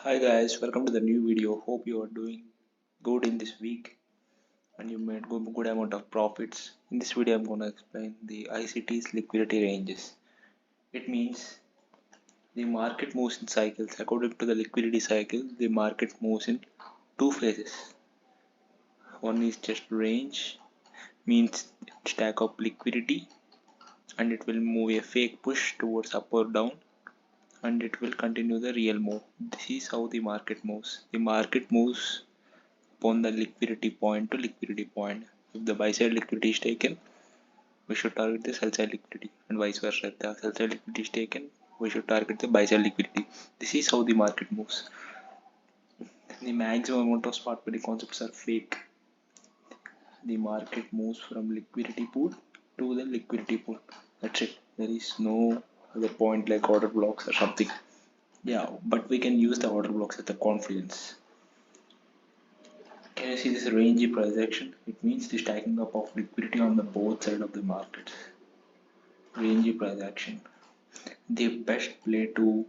Hi guys, welcome to the new video. Hope you are doing good in this week and you made good amount of profits. In this video I'm going to explain the ICT's liquidity ranges. It means the market moves in cycles. According to the liquidity cycle, the market moves in two phases. One is just range, means stack up liquidity and it will move a fake push towards up or down, and it will continue the real move. This is how the market moves. The market moves upon the liquidity point to liquidity point. If the buy side liquidity is taken, we should target the sell side liquidity, and vice versa. If the sell side liquidity is taken, we should target the buy side liquidity. This is how the market moves. The maximum amount of spot trading concepts are fake. The market moves from liquidity pool to the liquidity pool. That's it. There is no other point like order blocks or something. Yeah, but we can use the order blocks as the confluence. Can you see this rangy price action? It means the stacking up of liquidity on the both sides of the market. Rangy price action. The best play to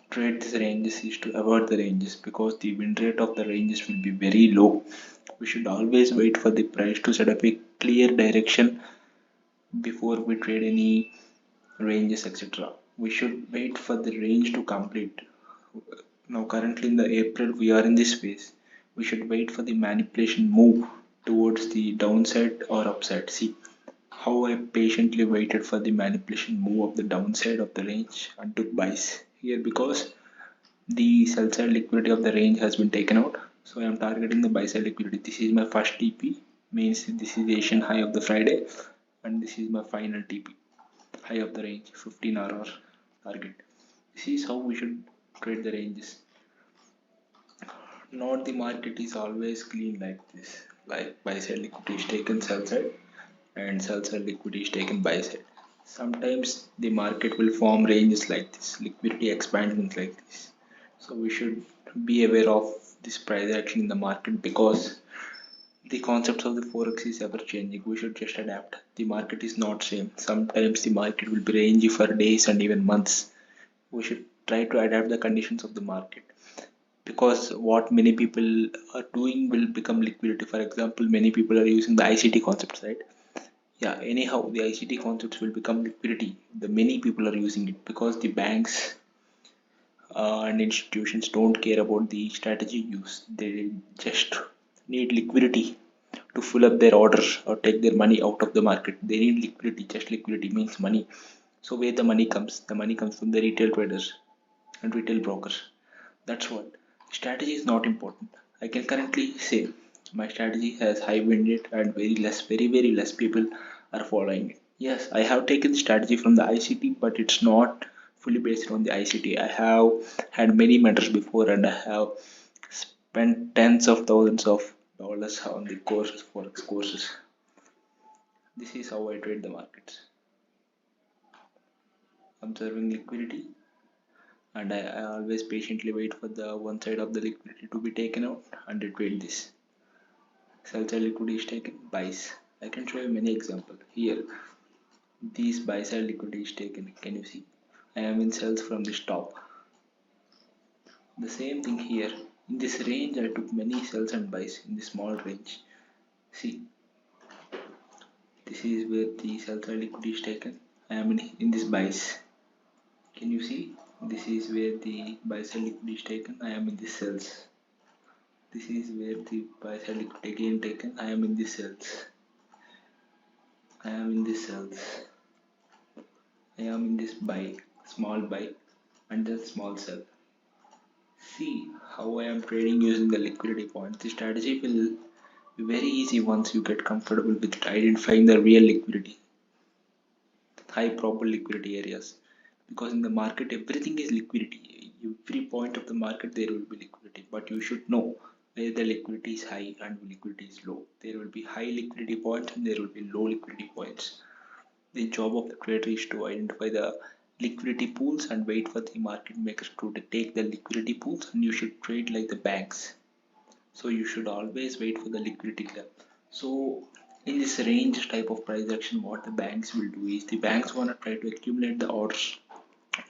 trade these ranges is to avoid the ranges because the win rate of the ranges will be very low. We should always wait for the price to set up a clear direction before we trade any ranges, etc. We should wait for the range to complete. Now currently in the April we are in this phase. We should wait for the manipulation move towards the downside or upside. See how I patiently waited for the manipulation move of the downside of the range and took buys here because the sell side liquidity of the range has been taken out. So I am targeting the buy side liquidity. This is my first TP, means this is the Asian high of the Friday, and this is my final TP, high of the range, 15 RR target. This is how we should trade the ranges. Not the market is always clean like this. Like buy side liquidity is taken sell side and sell side liquidity is taken buy side. Sometimes the market will form ranges like this, liquidity expansions like this. So we should be aware of this price action in the market because the concepts of the forex is ever changing. We should just adapt. The market is not same. Sometimes the market will be rangy for days and even months. We should try to adapt the conditions of the market because what many people are doing will become liquidity. For example, many people are using the ICT concepts, right? Yeah, anyhow, the ICT concepts will become liquidity. The many people are using it because the banks and institutions don't care about the strategy use. They just need liquidity to fill up their orders or take their money out of the market. They need liquidity. Just liquidity means money. So where the money comes? The money comes from the retail traders and retail brokers. That's what. Strategy is not important. I can currently say my strategy has high win rate and very less people are following it. Yes, I have taken the strategy from the ICT, but it's not fully based on the ICT. I have had many mentors before and I have spent tens of thousands of dollars on the courses, forex courses. This is how I trade the markets. Observing liquidity, and I always patiently wait for the one side of the liquidity to be taken out and I trade this. Sell side liquidity is taken, buys. I can show you many examples. Here, this buy side liquidity is taken. Can you see? I am in sells from this top. The same thing here. In this range, I took many sells and buys in this small range. See, this is where the sell side liquidity is taken. I am in this buys. Can you see? This is where the buy side liquidity is taken. I am in this sells. This is where the buy side liquidity again taken. I am in this sells. I am in this sells. I am in this buy, small buy, and then small sell. See how I am trading using the liquidity point. The strategy will be very easy once you get comfortable with identifying the real liquidity, high probable liquidity areas. Because in the market, everything is liquidity. Every point of the market, there will be liquidity, but you should know where the liquidity is high and liquidity is low. There will be high liquidity points and there will be low liquidity points. The job of the trader is to identify the liquidity pools and wait for the market makers to take the liquidity pools, and you should trade like the banks. So you should always wait for the liquidity gap. So in this range type of price action, what the banks will do is the banks want to try to accumulate the orders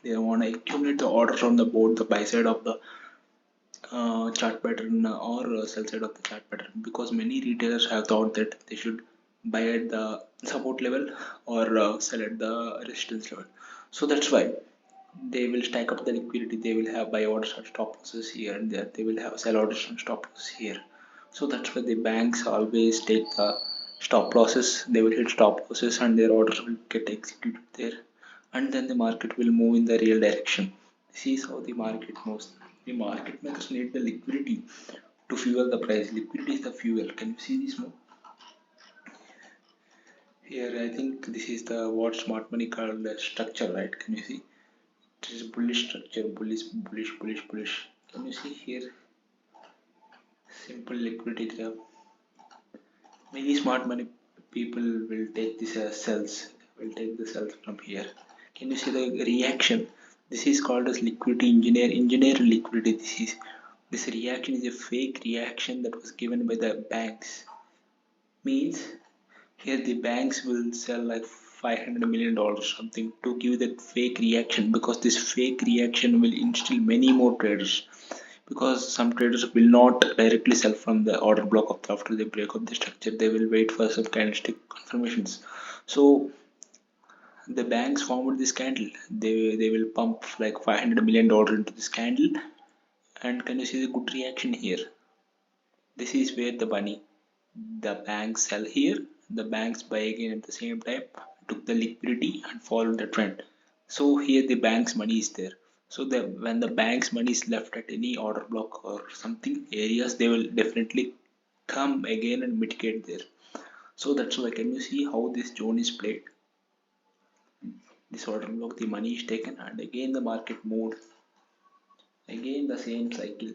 They want to accumulate the orders on the board, the buy side of the chart pattern or sell side of the chart pattern, because many retailers have thought that they should buy at the support level or sell at the resistance level. So that's why they will stack up the liquidity. They will have buy orders and stop losses here and there. They will have sell orders and stop losses here. So that's why the banks always take the stop losses. They will hit stop losses and their orders will get executed there, and then the market will move in the real direction. This is how the market moves. The market makers need the liquidity to fuel the price. Liquidity is the fuel. Can you see this move? Here I think this is the what smart money called the structure, right? Can you see? It is bullish structure, bullish, bullish, bullish, bullish. Can you see here? Simple liquidity trap. Many smart money people will take this as sells. Will take the sells from here. Can you see the reaction? This is called as liquidity engineer liquidity. This reaction is a fake reaction that was given by the banks. Means here the banks will sell like $500 million something to give that fake reaction, because this fake reaction will instill many more traders, because some traders will not directly sell from the order block of after they break up the structure. They will wait for some candlestick confirmations. So the banks formed this candle. They will pump like $500 million into this candle, and can you see the good reaction here? This is where the banks sell here, the banks buy again at the same time, took the liquidity and followed the trend. So here the bank's money is there. So when the bank's money is left at any order block or something areas, they will definitely come again and mitigate there. So that's why, can you see how this zone is played? This order block, the money is taken, and again the market moved. Again the same cycle.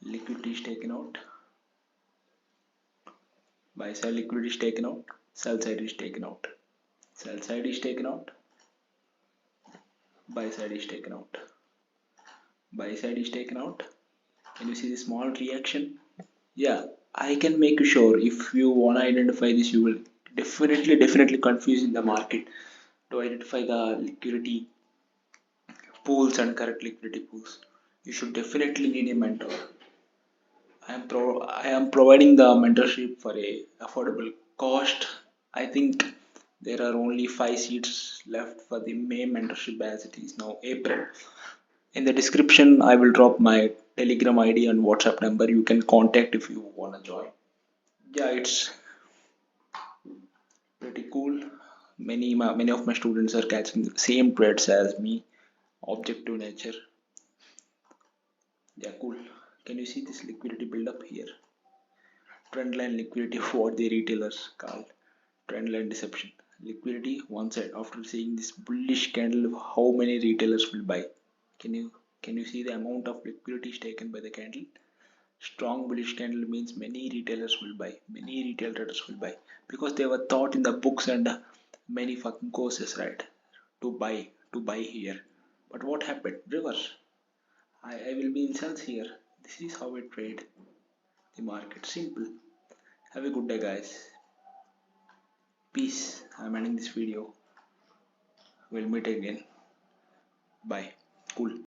Liquidity is taken out. Buy side liquidity is taken out. Sell side is taken out. Sell side is taken out. Buy side is taken out. Buy side is taken out. Can you see the small reaction? Yeah, I can make you sure. If you want to identify this, you will definitely confuse in the market to identify the liquidity pools and correct liquidity pools. You should definitely need a mentor. I am providing the mentorship for a affordable cost. I think there are only 5 seats left for the May mentorship as it is now April. In the description, I will drop my Telegram ID and WhatsApp number. You can contact if you want to join. Yeah, it's pretty cool. Many of my students are catching the same trades as me. Objective nature. Yeah, cool. Can you see this liquidity build up here? Trendline liquidity, what the retailers call trendline deception. Liquidity one side. After seeing this bullish candle, how many retailers will buy? Can you see the amount of liquidity is taken by the candle? Strong bullish candle means many retailers will buy, many retail traders will buy, because they were taught in the books and many fucking courses, right? To buy here. But what happened? Reverse. I will be in sales here. This is how we trade the market. Simple. Have a good day, guys. Peace. I'm ending this video. We'll meet again. Bye. Cool.